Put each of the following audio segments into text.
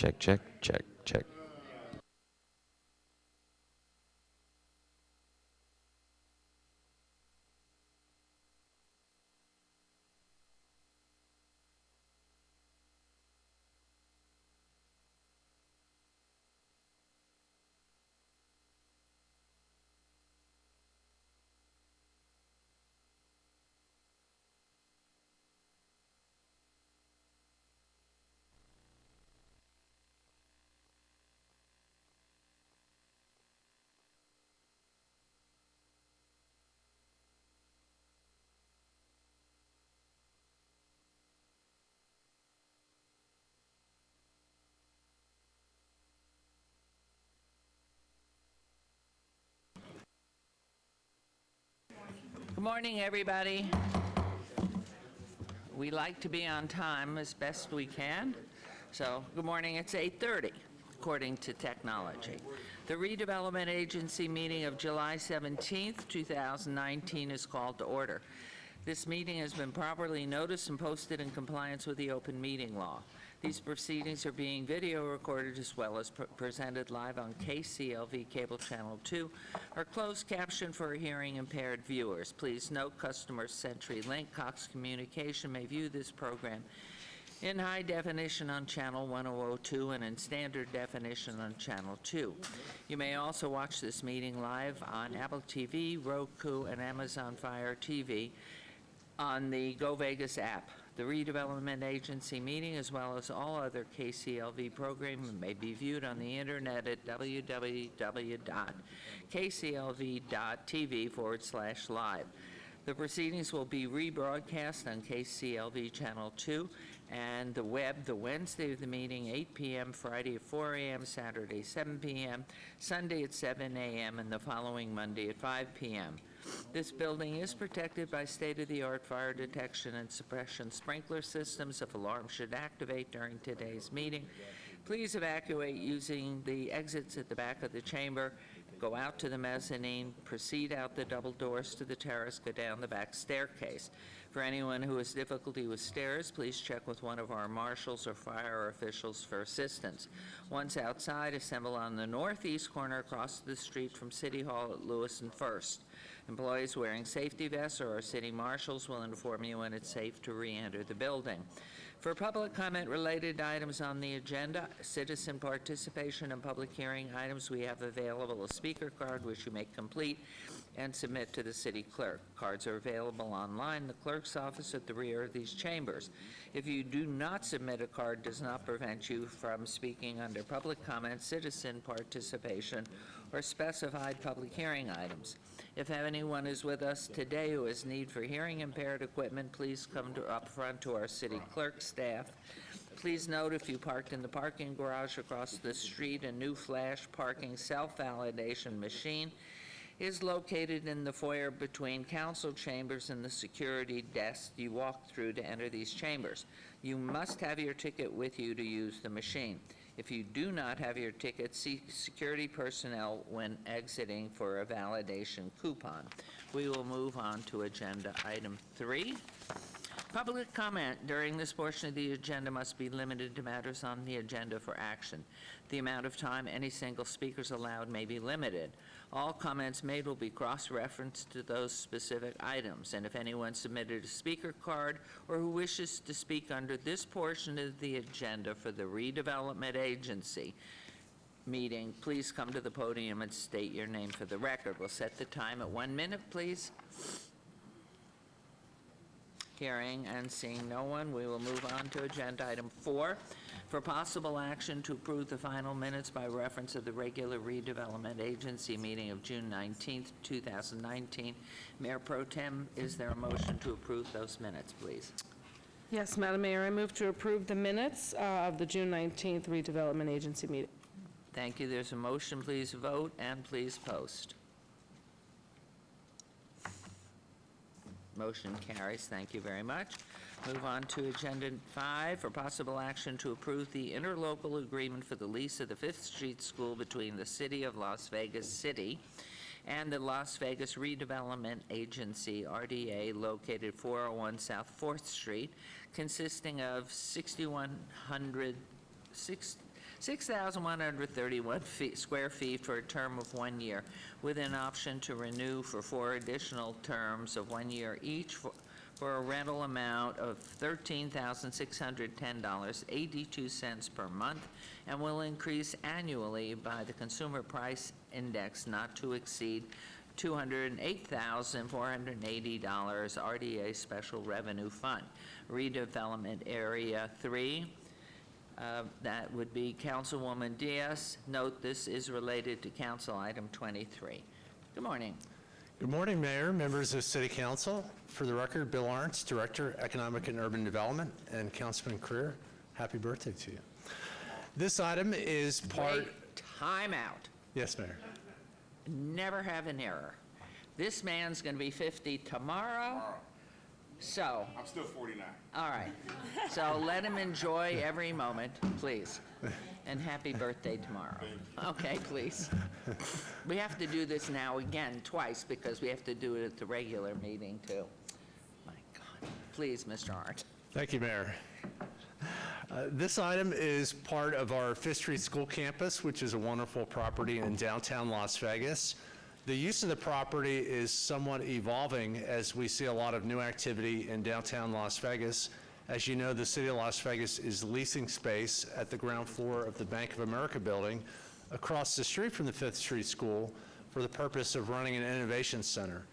Check, check, check, check. Good morning, everybody. We like to be on time as best we can. So, good morning. It's 8:30, according to technology. The Redevelopment Agency meeting of July 17th, 2019 is called to order. This meeting has been properly noticed and posted in compliance with the open meeting law. These proceedings are being video recorded as well as presented live on KCLV Cable Channel 2 or closed caption for hearing impaired viewers. Please note Customer CenturyLink Cox Communication may view this program in high definition on channel 1002 and in standard definition on channel 2. You may also watch this meeting live on Apple TV, Roku, and Amazon Fire TV on the Go Vegas app. The Redevelopment Agency meeting, as well as all other KCLV programming, may be viewed on the internet at www.kclv.tv/live. The proceedings will be rebroadcast on KCLV Channel 2 and the web the Wednesday of the meeting, 8 p.m., Friday at 4 a.m., Saturday 7 p.m., Sunday at 7 a.m., and the following Monday at 5 p.m. This building is protected by state-of-the-art fire detection and suppression sprinkler systems. If alarms should activate during today's meeting, please evacuate using the exits at the back of the chamber. Go out to the mezzanine, proceed out the double doors to the terrace, go down the back staircase. For anyone who has difficulty with stairs, please check with one of our marshals or fire officials for assistance. Once outside, assemble on the northeast corner across the street from City Hall at Lewis and First. Employees wearing safety vests or our city marshals will inform you when it's safe to re-enter the building. For public comment related items on the agenda, citizen participation and public hearing items, we have available a speaker card which you may complete and submit to the city clerk. Cards are available online in the clerk's office at the rear of these chambers. If you do not submit a card, does not prevent you from speaking under public comment, citizen participation, or specified public hearing items. If anyone is with us today who has need for hearing impaired equipment, please come up front to our city clerk staff. Please note if you parked in the parking garage across the street, a new flash parking self-validation machine is located in the foyer between council chambers and the security desk you walk through to enter these chambers. You must have your ticket with you to use the machine. If you do not have your ticket, seek security personnel when exiting for a validation coupon. We will move on to agenda item 3. Public comment during this portion of the agenda must be limited to matters on the agenda for action. The amount of time any single speaker is allowed may be limited. All comments made will be cross-referenced to those specific items, and if anyone submitted a speaker card or who wishes to speak under this portion of the agenda for the Redevelopment Agency meeting, please come to the podium and state your name for the record. We'll set the time at 1 minute, please. Hearing and seeing no one, we will move on to agenda item 4 for possible action to approve the final minutes by reference of the regular Redevelopment Agency meeting of June 19th, 2019. Mayor Pro Tem, is there a motion to approve those minutes, please? Yes, Madam Mayor, I move to approve the minutes of the June 19th Redevelopment Agency meeting. Thank you. There's a motion. Please vote and please post. Motion carries. Thank you very much. Move on to agenda 5 for possible action to approve the interlocal agreement for the lease of the 5th Street School between the City of Las Vegas City and the Las Vegas Redevelopment Agency, RDA, located 401 South 4th Street, consisting of 6,131 square feet for a term of 1 year, with an option to renew for 4 additional terms of 1 year each for a rental amount of $13,610.82 per month, and will increase annually by the Consumer Price Index not to exceed $208,480 RDA Special Revenue Fund. Redevelopment Area 3, that would be Councilwoman Diaz. Note this is related to Council Item 23. Good morning. Good morning, Mayor, members of City Council. For the record, Bill Arntz, Director, Economic and Urban Development, and Councilman Creer, happy birthday to you. This item is part... Wait, time out. Yes, Mayor. Never have an error. This man's going to be 50 tomorrow. So, I'm still 49. all right. So let him enjoy every moment, please. And happy birthday tomorrow. Okay, please. We have to do this now again twice because we have to do it at the regular meeting too. My God. Please, Mr. Arndt. Thank you, Mayor. This item is part of our Fifth Street School campus, which is a wonderful property in downtown Las Vegas. The use of the property is somewhat evolving as we see a lot of new activity in downtown Las Vegas. As you know, the City of Las Vegas is leasing space at the ground floor of the Bank of America building across the street from the Fifth Street School for the purpose of running an innovation center.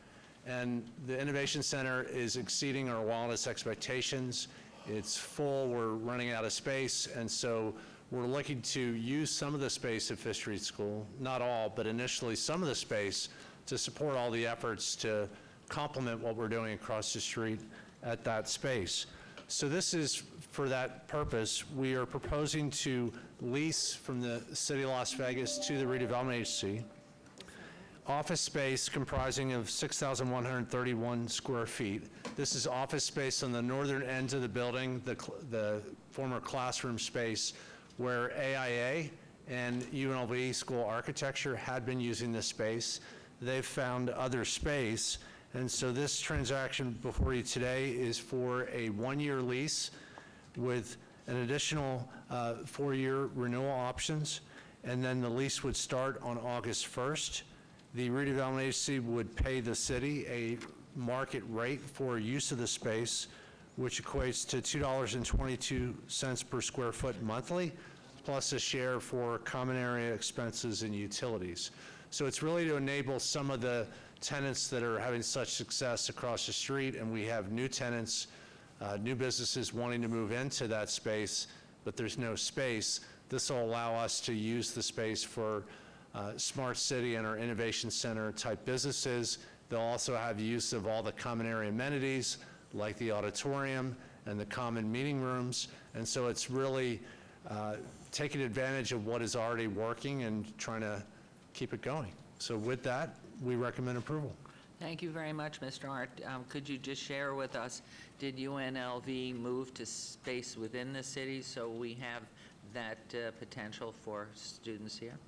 And the innovation center is exceeding our wildest expectations. It's full, we're running out of space, and so we're looking to use some of the space at Fifth Street School, not all, but initially some of the space to support all the efforts to complement what we're doing across the street at that space. So this is for that purpose. We are proposing to lease from the City of Las Vegas to the Redevelopment Agency office space comprising of 6,131 square feet. This is office space on the northern end of the building, the former classroom space, where AIA and UNLV School of Architecture had been using this space. They've found other space, and so this transaction before you today is for a 1-year lease with an additional 4-year renewal options, and then the lease would start on August 1st. The Redevelopment Agency would pay the city a market rate for use of the space, which equates to $2.22 per square foot monthly, plus a share for common area expenses and utilities. So it's really to enable some of the tenants that are having such success across the street, and we have new tenants, new businesses wanting to move into that space, but there's no space. This will allow us to use the space for Smart City and our Innovation Center type businesses. They'll also have use of all the common area amenities, like the auditorium and the common meeting rooms. And so it's really taking advantage of what is already working and trying to keep it going. So with that, we recommend approval. Thank you very much, Mr. Hart. Could you just share with us, did UNLV move to space within the city so we have that potential for students here?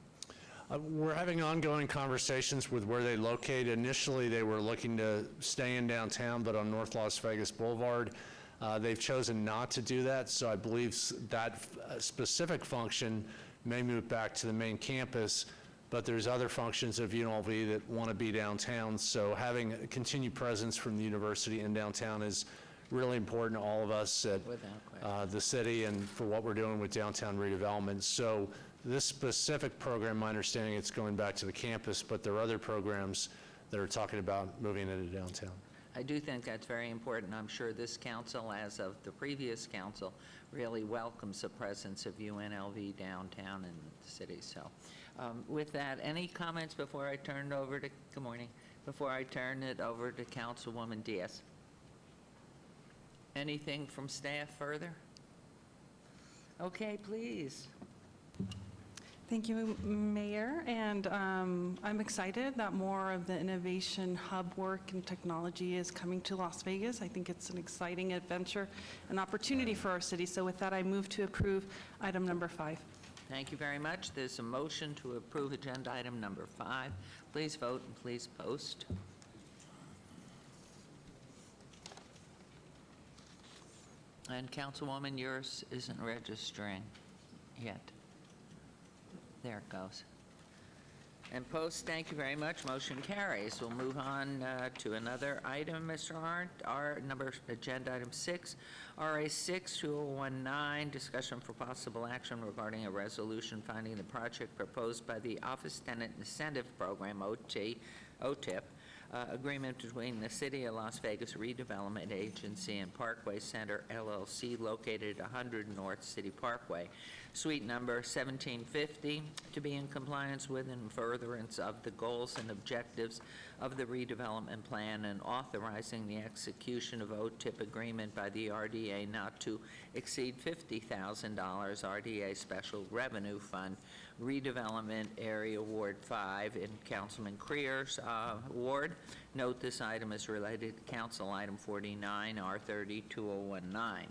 We're having ongoing conversations with where they locate. Initially, they were looking to stay in downtown, but on North Las Vegas Boulevard. They've chosen not to do that, so I believe that specific function may move back to the main campus, but there's other functions of UNLV that want to be downtown, so having a continued presence from the university in downtown is really important to all of us at the city and for what we're doing with downtown redevelopment. So this specific program, my understanding, it's going back to the campus, but there are other programs that are talking about moving into downtown. I do think that's very important. I'm sure this council, as of the previous council, really welcomes the presence of UNLV downtown in the city. So with that, any comments before I turn it over to, good morning, before I turn it over to Councilwoman Diaz? Anything from staff further? Okay, please. Thank you, Mayor, and I'm excited that more of the innovation hub work and technology is coming to Las Vegas. I think it's an exciting adventure, an opportunity for our city. So with that, I move to approve item number 5. Thank you very much. There's a motion to approve agenda item number 5. Please vote and please post. And Councilwoman, yours isn't registering yet. There it goes. And post, thank you very much. Motion carries. We'll move on to another item, Mr. Arndt. Our agenda item 6, RA 6-2019, discussion for possible action regarding a resolution finding the project proposed by the Office Tenant Incentive Program, OTIP, agreement between the City of Las Vegas Redevelopment Agency and Parkway Center LLC located at 100 North City Parkway, suite number 1750, to be in compliance with and furtherance of the goals and objectives of the redevelopment plan and authorizing the execution of OTIP agreement by the RDA not to exceed $50,000 RDA Special Revenue Fund Redevelopment Area Ward 5 in Councilman Creer's ward. Note this item is related to Council Item 49, R30-2019.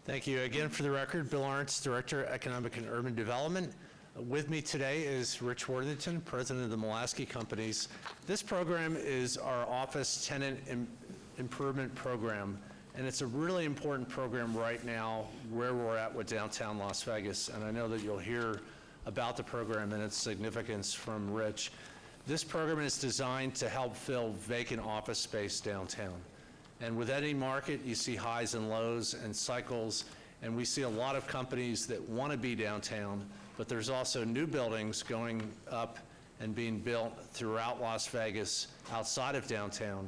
Thank you. Again, for the record, Bill Arntz, Director, Economic and Urban Development. With me today is Rich Worthington, President of the Mulaski Companies. This program is our office tenant improvement program, and it's a really important program right now where we're at with downtown Las Vegas, and I know that you'll hear about the program and its significance from Rich. This program is designed to help fill vacant office space downtown. And with any market, you see highs and lows and cycles, and we see a lot of companies that want to be downtown, but there's also new buildings going up and being built throughout Las Vegas outside of downtown.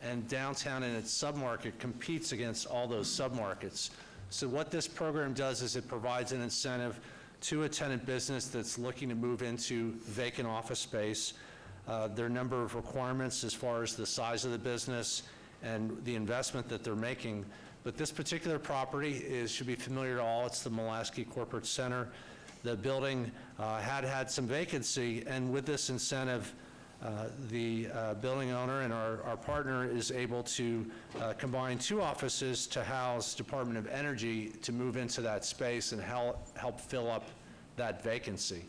And downtown and its submarket competes against all those submarkets. So what this program does is it provides an incentive to a tenant business that's looking to move into vacant office space. There are a number of requirements as far as the size of the business and the investment that they're making. But this particular property should be familiar to all. It's the Mulaski Corporate Center. The building had some vacancy, and with this incentive, the building owner and our partner is able to combine 2 offices to house Department of Energy to move into that space and help fill up that vacancy.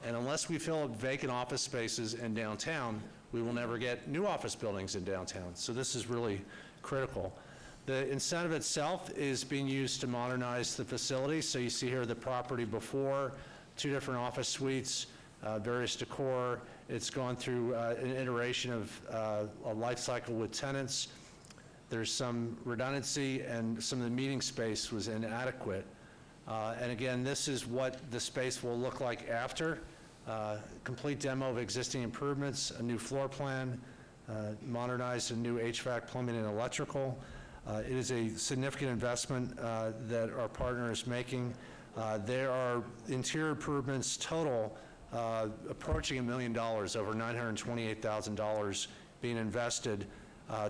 And unless we fill up vacant office spaces in downtown, we will never get new office buildings in downtown. So this is really critical. The incentive itself is being used to modernize the facility. So you see here the property before, 2 different office suites, various decor. It's gone through an iteration of a life cycle with tenants. There's some redundancy, and some of the meeting space was inadequate. And again, this is what the space will look like after. Complete demo of existing improvements, a new floor plan, modernized and new HVAC, plumbing, and electrical. It is a significant investment that our partner is making. There are interior improvements total approaching $1 million, over $928,000 being invested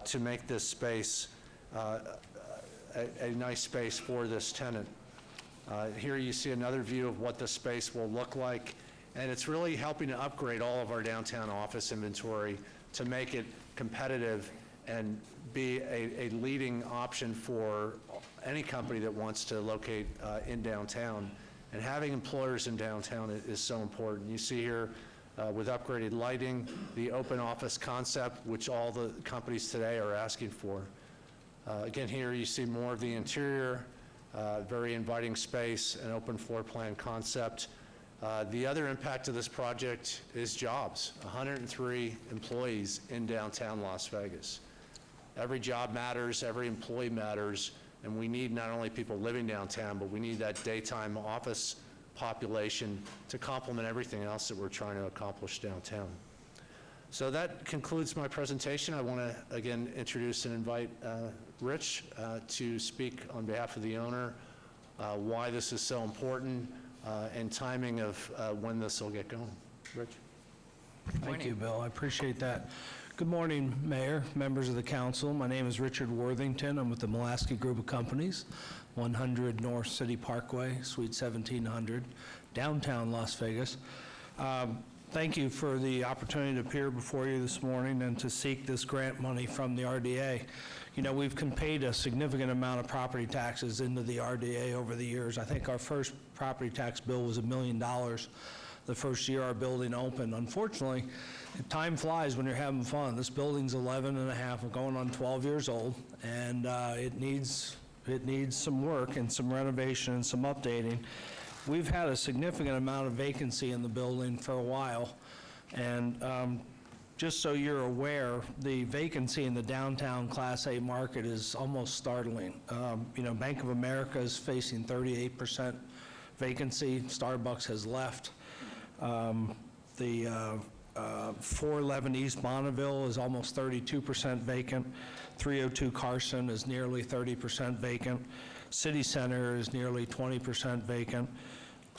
to make this space a nice space for this tenant. Here you see another view of what the space will look like, and it's really helping to upgrade all of our downtown office inventory to make it competitive and be a leading option for any company that wants to locate in downtown. And having employers in downtown is so important. You see here with upgraded lighting, the open office concept, which all the companies today are asking for. Again, here you see more of the interior, very inviting space, and open floor plan concept. The other impact of this project is jobs. 103 employees in downtown Las Vegas. Every job matters, every employee matters, and we need not only people living downtown, but we need that daytime office population to complement everything else that we're trying to accomplish downtown. So that concludes my presentation. I want to again introduce and invite Rich to speak on behalf of the owner, why this is so important, and timing of when this will get going. Rich? Thank you, Bill. I appreciate that. Good morning, Mayor, members of the council. My name is Richard Worthington. I'm with the Mulaski Group of Companies, 100 North City Parkway, Suite 1700, downtown Las Vegas. Thank you for the opportunity to appear before you this morning and to seek this grant money from the RDA. You know, we've paid a significant amount of property taxes into the RDA over the years. I think our first property tax bill was $1 million the first year our building opened. Unfortunately, time flies when you're having fun. This building's 11 and a half, going on 12 years old, and it needs some work and some renovation and some updating. we've had a significant amount of vacancy in the building for a while, and just so you're aware, the vacancy in the downtown Class A market is almost startling. Bank of America is facing 38% vacancy. Starbucks has left. The 411 East Bonneville is almost 32% vacant. 302 Carson is nearly 30% vacant. City Center is nearly 20% vacant.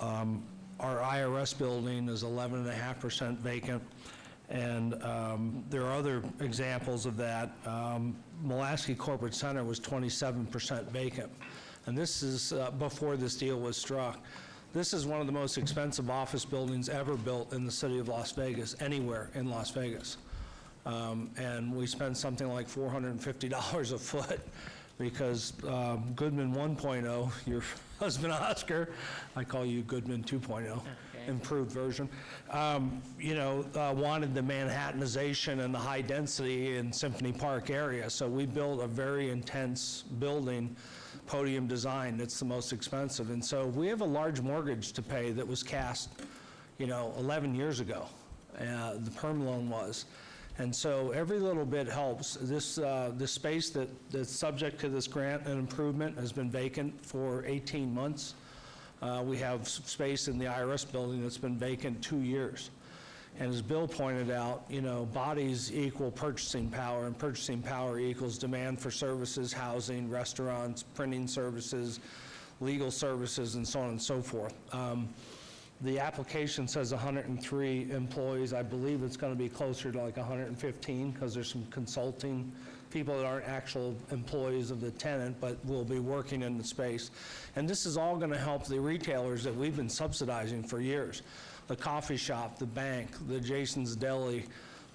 Our IRS building is 11.5% vacant. And there are other examples of that. Mulaski Corporate Center was 27% vacant. And this is before this deal was struck. This is one of the most expensive office buildings ever built in the city of Las Vegas, anywhere in Las Vegas. And we spend something like $450 a foot because Goodman 1.0, your husband Oscar, I call you Goodman 2.0, improved version, wanted the Manhattanization and the high density in Symphony Park area. So we built a very intense building, podium design, that's the most expensive. And so we have a large mortgage to pay that was cast, 11 years ago. The perm loan was. And so every little bit helps. This space that's subject to this grant and improvement has been vacant for 18 months. We have space in the IRS building that's been vacant 2 years. And as Bill pointed out, bodies equal purchasing power, and purchasing power equals demand for services, housing, restaurants, printing services, legal services, and so on and so forth. The application says 103 employees. I believe it's going to be closer to like 115 because there's some consulting people that aren't actual employees of the tenant but will be working in the space. And this is all going to help the retailers that we've been subsidizing for years. The coffee shop, the bank, the Jason's Deli,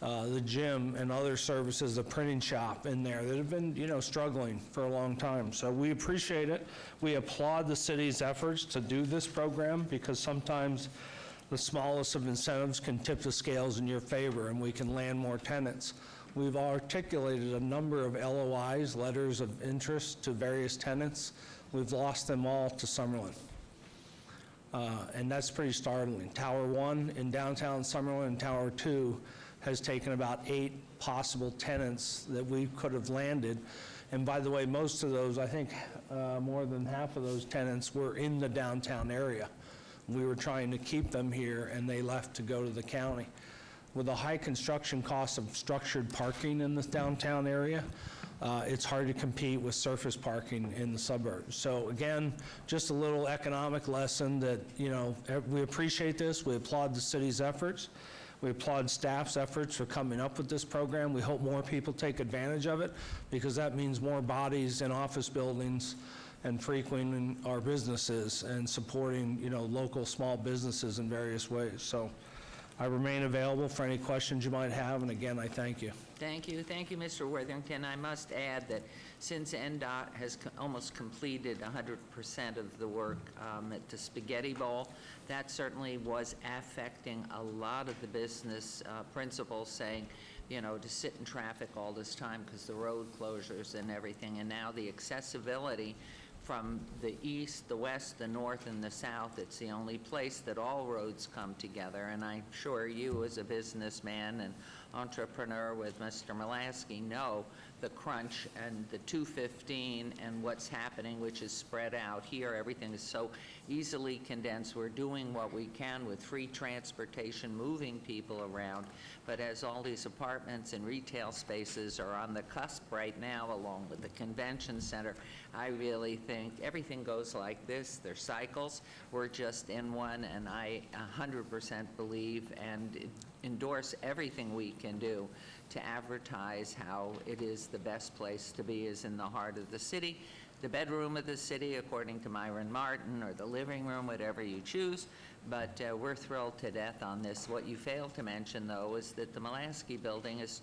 the gym, and other services, the printing shop in there that have been, struggling for a long time. So we appreciate it. We applaud the city's efforts to do this program because sometimes the smallest of incentives can tip the scales in your favor and we can land more tenants. We've articulated a number of LOIs, letters of interest, to various tenants. We've lost them all to Summerlin. And that's pretty startling. Tower 1 in downtown Summerlin and Tower 2 has taken about 8 possible tenants that we could have landed. And by the way, most of those, I think more than half of those tenants were in the downtown area. We were trying to keep them here and they left to go to the county. With the high construction costs of structured parking in this downtown area, it's hard to compete with surface parking in the suburbs. So again, just a little economic lesson that, we appreciate this. We applaud the city's efforts. We applaud staff's efforts for coming up with this program. We hope more people take advantage of it because that means more bodies in office buildings and frequenting our businesses and supporting, local small businesses in various ways. So I remain available for any questions you might have, and again, I thank you. Thank you, Mr. Worthington. I must add that since NDOT has almost completed 100% of the work at the Spaghetti Bowl, that certainly was affecting a lot of the business principals saying, to sit in traffic all this time because the road closures and everything, and now the accessibility from the east, the west, the north, and the south. It's the only place that all roads come together, and I'm sure you as a businessman and entrepreneur with Mr. Mulaski know the crunch and the 215 and what's happening, which is spread out here. Everything is so easily condensed. We're doing what we can with free transportation, moving people around, but as all these apartments and retail spaces are on the cusp right now, along with the convention center, I really think everything goes like this. They're cycles. We're just in one, and I 100% believe and endorse everything we can do to advertise how it is the best place to be is in the heart of the city, the bedroom of the city, according to Myron Martin, or the living room, whatever you choose. But we're thrilled to death on this. What you failed to mention, though, is that the Mulaski building is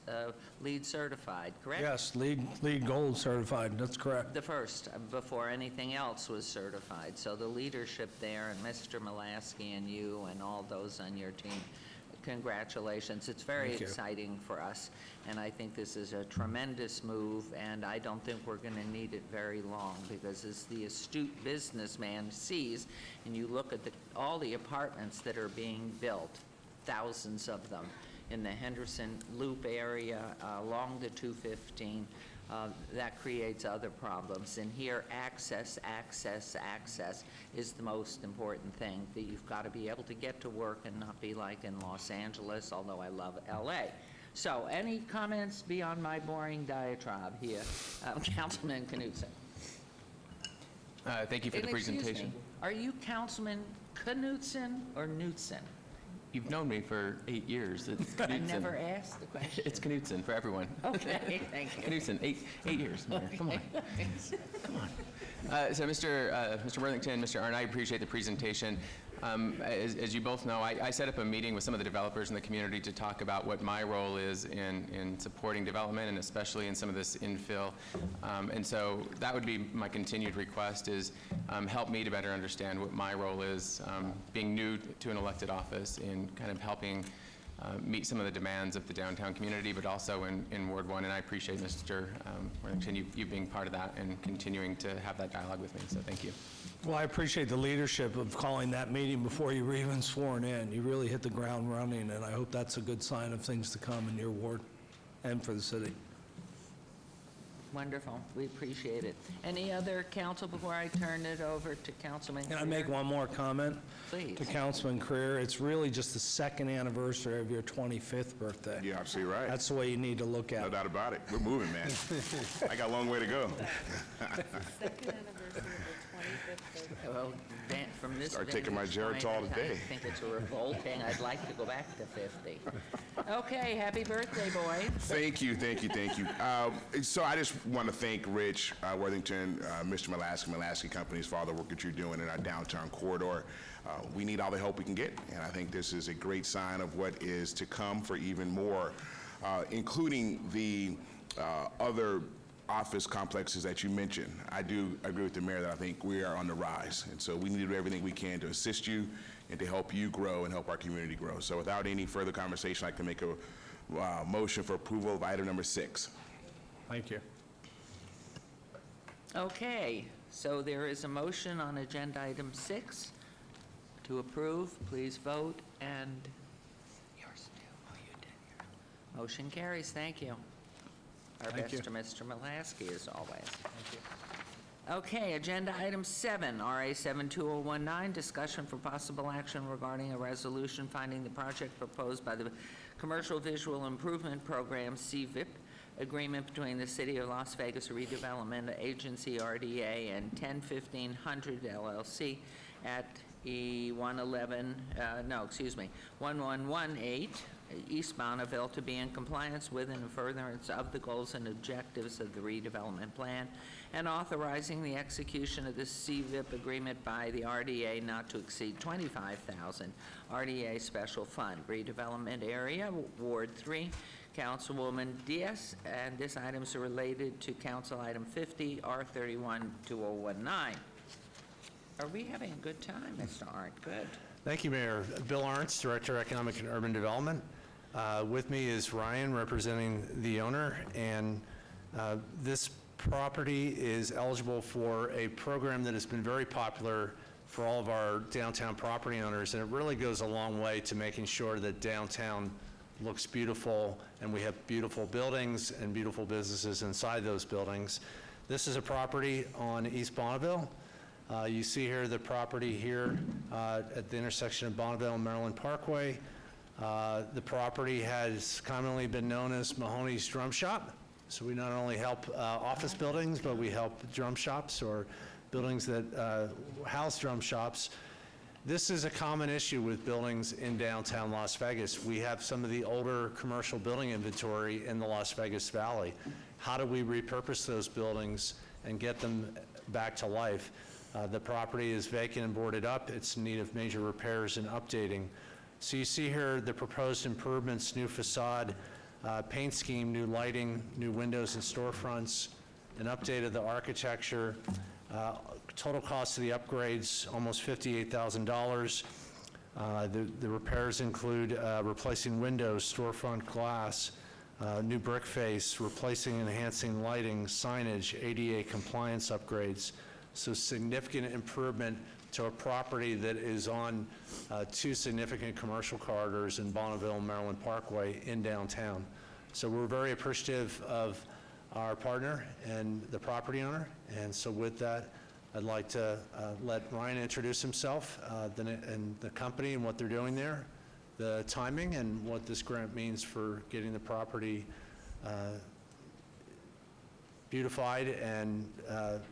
LEED certified, correct? Yes, LEED Gold certified, that's correct. The first, before anything else was certified. So the leadership there, and Mr. Mulaski and you and all those on your team, congratulations. It's very Thank you. exciting for us, and I think this is a tremendous move, and I don't think we're going to need it very long, because as the astute businessman sees, and you look at all the apartments that are being built, thousands of them, in the Henderson Loop area, along the 215, that creates other problems. And here, access is the most important thing, that you've got to be able to get to work and not be like in Los Angeles, although I love LA. So, any comments beyond my boring diatribe here? Councilman Knutson. Thank you for the And excuse presentation. me, are you Councilman Knutson or Knutson? You've known me for 8 years. It's I Knutson. never asked the question. It's Knutson for everyone. Okay, thank you. Knutson, eight years, Mayor. Come on. Come on. So, Mr. Worthington, Mr. Arndt, I appreciate the presentation. As you both know, I set up a meeting with some of the developers in the community to talk about what my role is in supporting development, and especially in some of this infill. And so that would be my continued request, is help me to better understand what my role is, being new to an elected office, in kind of helping meet some of the demands of the downtown community, but also in Ward 1. And I appreciate, Mr. Worthington, you being part of that and continuing to have that dialogue with me. So thank you. Well, I appreciate the leadership of calling that meeting before you were even sworn in. You really hit the ground running, and I hope that's a good sign of things to come in your ward and for the city. Wonderful, we appreciate it. Any other council before I turn it over to Councilman Can I make Creer? one more comment? Please. To Councilman Creer, it's really just the second anniversary of your 25th birthday. You're absolutely right. That's the way you need to look at No it. doubt about it. We're moving, man. I got a long way to go. Well, from this Start taking my vantage Geritol point, today. I think it's revolting. I'd like to go back to 50. Okay, happy birthday, boy. Thank you. So I just want to thank Rich Worthington, Mr. Mulaski Companies for all the work that you're doing in our downtown corridor. We need all the help we can get, and I think this is a great sign of what is to come for even more, including the other office complexes that you mentioned. I do agree with the mayor that I think we are on the rise, and so we need to do everything we can to assist you and to help you grow and help our community grow. So without any further conversation, I'd like to make a motion for approval of item number 6. Thank you. Okay, so there is a motion on agenda item 6 to approve. Please vote, and yours too. Oh, you did yours. Motion carries. Thank you. Our Thank best to Mr. Mulaski, as always. Thank you. Okay, agenda item 7, RA 72019, discussion for possible action regarding a resolution finding the project proposed by the Commercial Visual Improvement Program, CVIP, agreement between the City of Las Vegas Redevelopment Agency, RDA, and 10100 LLC at 1118 East Bonneville, to be in compliance with and in furtherance of the goals and objectives of the redevelopment plan, and authorizing the execution of the CVIP agreement by the RDA not to exceed $25,000, RDA Special Fund, Redevelopment Area, Ward 3, Councilwoman Diaz, and this item is related to Council Item 50, R31-2019. Are we having a good time, Mr. Arndt? Good. Thank you, Mayor. Bill Arntz, Director of Economic and Urban Development. With me is Ryan, representing the owner, and this property is eligible for a program that has been very popular for all of our downtown property owners, and it really goes a long way to making sure that downtown looks beautiful, and we have beautiful buildings and beautiful businesses inside those buildings. This is a property on East Bonneville. You see here the property here at the intersection of Bonneville and Maryland Parkway. The property has commonly been known as Mahoney's Drum Shop. So we not only help office buildings, but we help drum shops or buildings that house drum shops. This is a common issue with buildings in downtown Las Vegas. We have some of the older commercial building inventory in the Las Vegas Valley. How do we repurpose those buildings and get them back to life? The property is vacant and boarded up. It's in need of major repairs and updating. So you see here the proposed improvements: new facade, paint scheme, new lighting, new windows and storefronts, an update of the architecture. Total cost of the upgrades, almost $58,000. The repairs include replacing windows, storefront glass, new brick face, replacing and enhancing lighting, signage, ADA compliance upgrades. So significant improvement to a property that is on two significant commercial corridors in Bonneville and Maryland Parkway in downtown. So we're very appreciative of our partner and the property owner. And so with that, I'd like to let Ryan introduce himself and the company and what they're doing there, the timing, and what this grant means for getting the property beautified and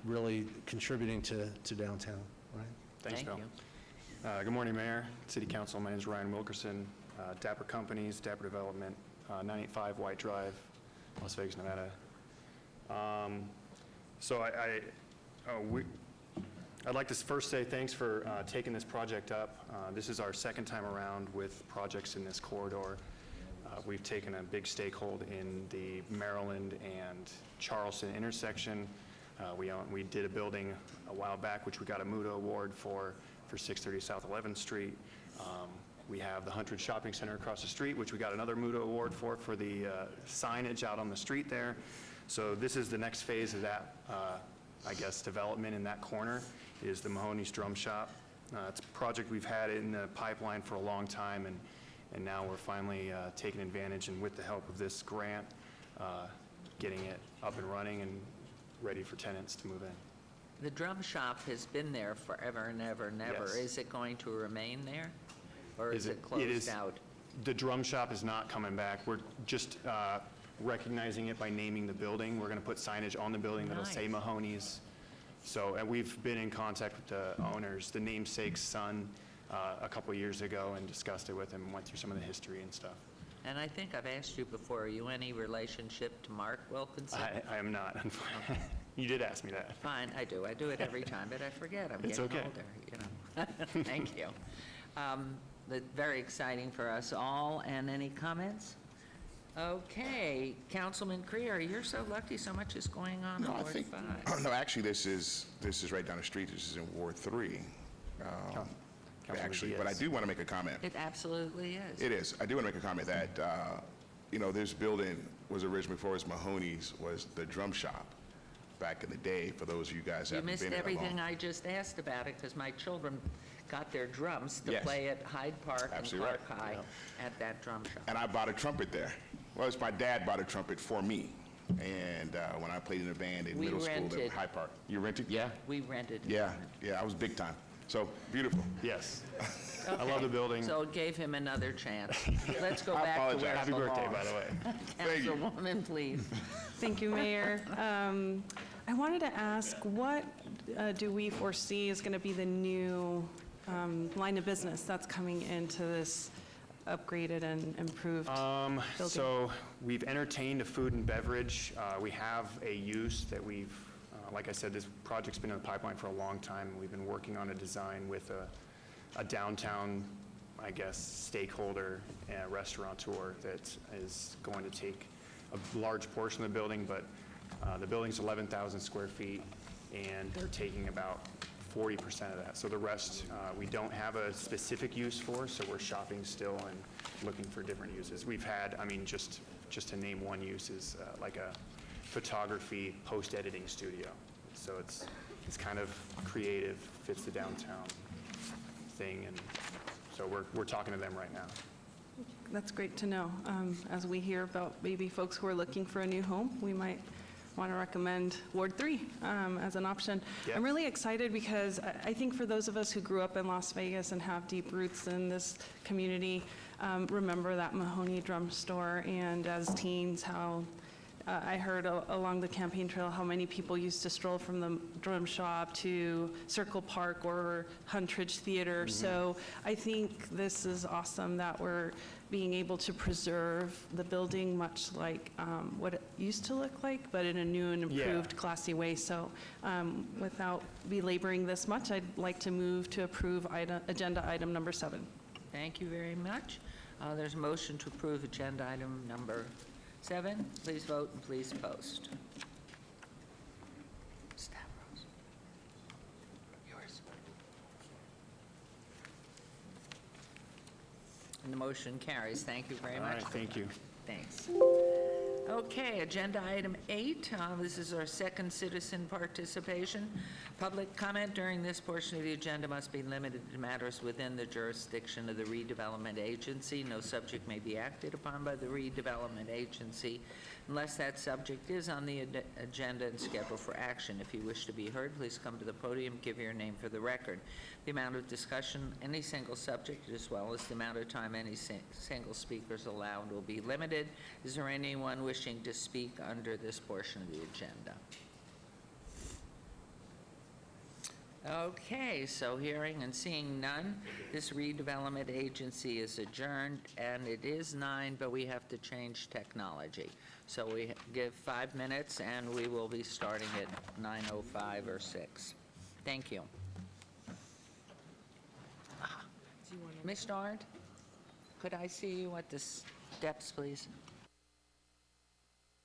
really contributing to downtown. Ryan? Thanks, Thank Bill. you. Good morning, Mayor, City Council. My name is Ryan Wilkerson, Dapper Companies, Dapper Development, 985 White Drive, Las Vegas, Nevada. I'd like to first say thanks for taking this project up. This is our second time around with projects in this corridor. We've taken a big stakehold in the Maryland and Charleston intersection. We did a building a while back, which we got a MUDA award for 630 South 11th Street. We have the Huntridge Shopping Center across the street, which we got another MUDA award for the signage out on the street there. So this is the next phase of that, I guess, development in that corner is the Mahoney's Drum Shop. It's a project we've had in the pipeline for a long time, and now we're finally taking advantage, and with the help of this grant, getting it up and running and ready for tenants to move in. The drum shop has been there forever and ever and ever. Yes. Is it going to remain there? Or is it It closed is- out? The drum shop is not coming back. We're just recognizing it by naming the building. We're going to put signage on the building that'll say Nice. Mahoney's. So, and we've been in contact with the owners, the namesake's son, a couple years ago, and discussed it with him, and went through some of the history and stuff. And I think I've asked you before, are you any relationship to Mark Wilkinson? I am not. You did ask me that. Fine, I do. I do it every time, but I forget. I'm It's getting okay. older, you know. Thank you. That's very exciting for us all. And any comments? Okay, Councilman Creer, you're so lucky, so much is going on in No, I Ward think, 5. no, actually, this is right down the street. This is in Ward 3. Councilman Actually, but I Diaz. do want to make a comment. It absolutely is. It is. I do want to make a comment that, this building was originally, before it was Mahoney's, was the drum shop back in the day, for those of you guys that You haven't missed been in a long. everything I just asked about it, because my children got their drums to Yes. play at Hyde Park and Absolutely right. Clark High at that drum shop. And I bought a trumpet there. Well, it's my dad bought a trumpet for me. And when I played in a band in We middle school rented. at Hyde Park. You rented? Yeah. We rented. Yeah, I was big time. So, beautiful. Yes. I love the building. So it gave him another chance. Let's go I back to apologize. where it Happy birthday, belongs. by the way. Thank you. Councilwoman, please. Thank you, Mayor. I wanted to ask, what do we foresee is going to be the new line of business that's coming into this upgraded and improved building? So we've entertained a food and beverage. We have a use that we've, like I said, this project's been in the pipeline for a long time. We've been working on a design with a downtown, I guess, stakeholder and restaurateur that is going to take a large portion of the building, but the building's 11,000 square feet, and they're taking about 40% of that. So the rest, we don't have a specific use for, so we're shopping still and looking for different uses. We've had, I mean, just to name one use is like a photography post-editing studio. So it's kind of creative, fits the downtown thing, and so we're talking to them right now. That's great to know. As we hear about maybe folks who are looking for a new home, we might want to recommend Ward 3 as an option. Yeah. I'm really excited because I think for those of us who grew up in Las Vegas and have deep roots in this community, remember that Mahoney Drum Store, and as teens, how I heard along the campaign trail how many people used to stroll from the drum shop to Circle Park or Huntridge Theater. So I think this is awesome that we're being able to preserve the building much like what it used to look like, but in a new and improved, classy way. So without belaboring this much, I'd like to move to approve agenda item number 7. Thank you very much. There's a motion to approve agenda item number 7. Please vote and please post. Stavros. Yours. And the motion carries. Thank you very All much. right, thank you. Thanks. Okay, agenda item 8. This is our second citizen participation. Public comment during this portion of the agenda must be limited to matters within the jurisdiction of the Redevelopment Agency. No subject may be acted upon by the Redevelopment Agency unless that subject is on the agenda and scheduled for action. If you wish to be heard, please come to the podium, give your name for the record. The amount of discussion, any single subject, as well as the amount of time any single speaker is allowed will be limited. Is there anyone wishing to speak under this portion of the agenda? Okay, so hearing and seeing none, this redevelopment agency is adjourned, and it is 9, but we have to change technology. So we give 5 minutes, and we will be starting at 9:05 or 6. Thank you. Ms. Nard, could I see you at the steps, please?